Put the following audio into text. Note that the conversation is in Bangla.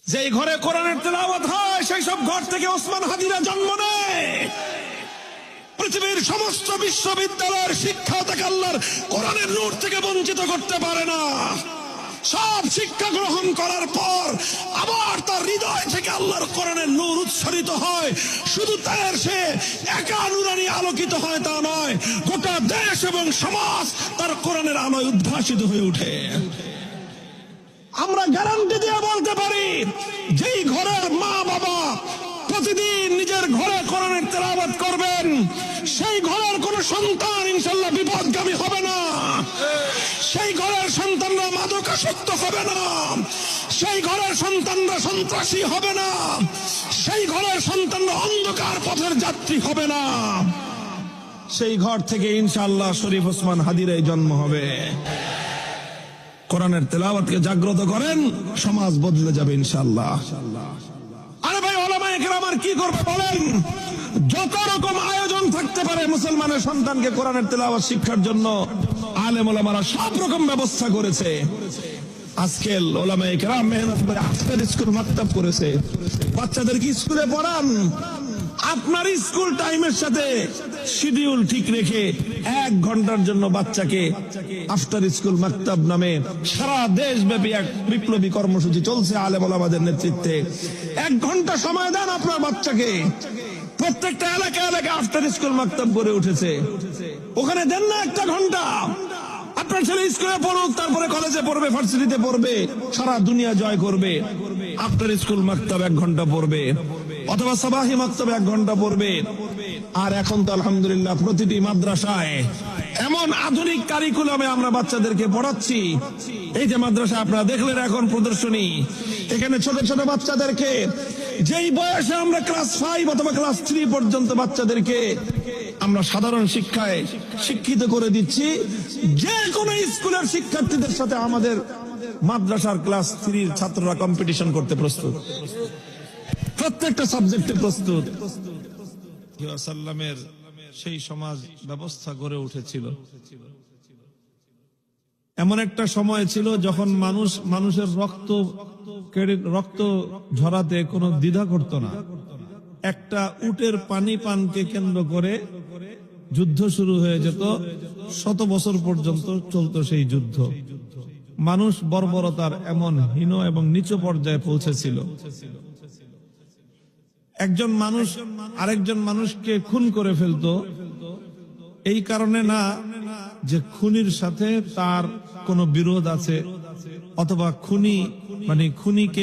যেই ঘরে কোরআনের তেলাওয়াত হয় সেই সব ঘর থেকে ওসমান হাদিরা জন্ম নেয়। পৃথিবীর সমস্ত বিশ্ববিদ্যালয়ের শিক্ষা তাকে আল্লাহর কোরআনের নূর থেকে বঞ্চিত করতে পারে না। সব শিক্ষা গ্রহণ করার পর আবার তার হৃদয় থেকে আল্লাহর কোরআনের নূর উৎসরিত হয়। শুধু তার সে একা নূরানি আলোকিত হয় তা নয়, গোটা দেশ এবং সমাজ তার কোরআনের আলোয় উদ্ভাসিত হয়ে ওঠে। আমরা গ্যারান্টি দিয়ে বলতে পারি, যেই ঘরের মা বাবা প্রতিদিন নিজের ঘরে কোরআনের তেলাওয়াত করবেন, সেই ঘরের কোন সন্তান ইনশাআল্লাহ বিপদগামী হবে না। সেই ঘরের সন্তানরা মাদকাসক্ত হবে না। সেই ঘরের সন্তানরা সন্ত্রাসী হবে না। সেই ঘরের সন্তানরা অন্ধকার পথের যাত্রী হবে না। সেই ঘর থেকে ইনশাআল্লাহ শরীফ ওসমান হাদিরাই জন্ম হবে। কোরআনের তেলাওয়াতকে জাগ্রত করেন, সমাজ বদলে যাবে ইনশাআল্লাহ। আরে ভাই, ওলামায়ে কেরাম আর কি করবে বলেন? যত রকম আয়োজন থাকতে পারে মুসলমানের সন্তানকে কোরআনের তেলাওয়াত শিক্ষার জন্য আলেম ওলামারা সব রকম ব্যবস্থা করেছে। আজকে ওলামায়ে কেরাম মেহনত করে আফতার স্কুল মাকতাব করেছে। বাচ্চাদেরকে স্কুলে পড়ান, আপনার স্কুল টাইমের সাথে শিডিউল ঠিক রেখে 1 ঘন্টার জন্য বাচ্চাকে আফটার স্কুল মাকতাব নামে সারা দেশব্যাপী এক বিপ্লবী কর্মসূচি চলছে আলেম ওলামাদের নেতৃত্বে। 1 ঘন্টা সময় দেন আপনার বাচ্চাকে। প্রত্যেকটা এলাকা আফটার স্কুল মাকতাব গড়ে উঠেছে, ওখানে দেন না 1 ঘন্টা। আপনার ছেলে স্কুলে পড়ুক, তারপরে কলেজে পড়বে, ভার্সিটিতে পড়বে, সারা দুনিয়া জয় করবে। আফটার স্কুল মাকতাব 1 ঘন্টা পড়বে, অথবা সাবাহি মাকতাব 1 ঘন্টা পড়বে। আর এখন তো আলহামদুলিল্লাহ প্রতিটি মাদ্রাসায় এমন আধুনিক কারিকুলামে আমরা বাচ্চাদেরকে পড়াচ্ছি। এই যে মাদ্রাসা আপনারা দেখলেন এখন প্রদর্শনী, এখানে ছোট ছোট বাচ্চাদেরকে যেই বয়সে আমরা ক্লাস 5 অথবা ক্লাস 3 পর্যন্ত বাচ্চাদেরকে আমরা সাধারণ শিক্ষায় শিক্ষিত করে দিচ্ছি, যে কোনো স্কুলের শিক্ষার্থীদের সাথে আমাদের মাদ্রাসার ক্লাস 3 ছাত্ররা কম্পিটিশন করতে প্রস্তুত, প্রত্যেকটা সাবজেক্টে প্রস্তুত। সাল্লামের সেই সমাজ ব্যবস্থা গড়ে উঠেছিল। এমন একটা সময় ছিল যখন মানুষের রক্ত ঝরাতে কোনো দ্বিধা করত না। একটা উটের পানি পানকে কেন্দ্র করে যুদ্ধ শুরু হয়ে যেত, 100 বছর পর্যন্ত চলতো সেই যুদ্ধ। মানুষ বর্বরতার এমন হীন এবং নিচু পর্যায়ে পৌঁছেছিল। একজন মানুষ আরেকজন মানুষকে খুন করে ফেলতো, এই কারণে না যে খুনির সাথে তার কোনো বিরোধ আছে, অথবা খুনিকে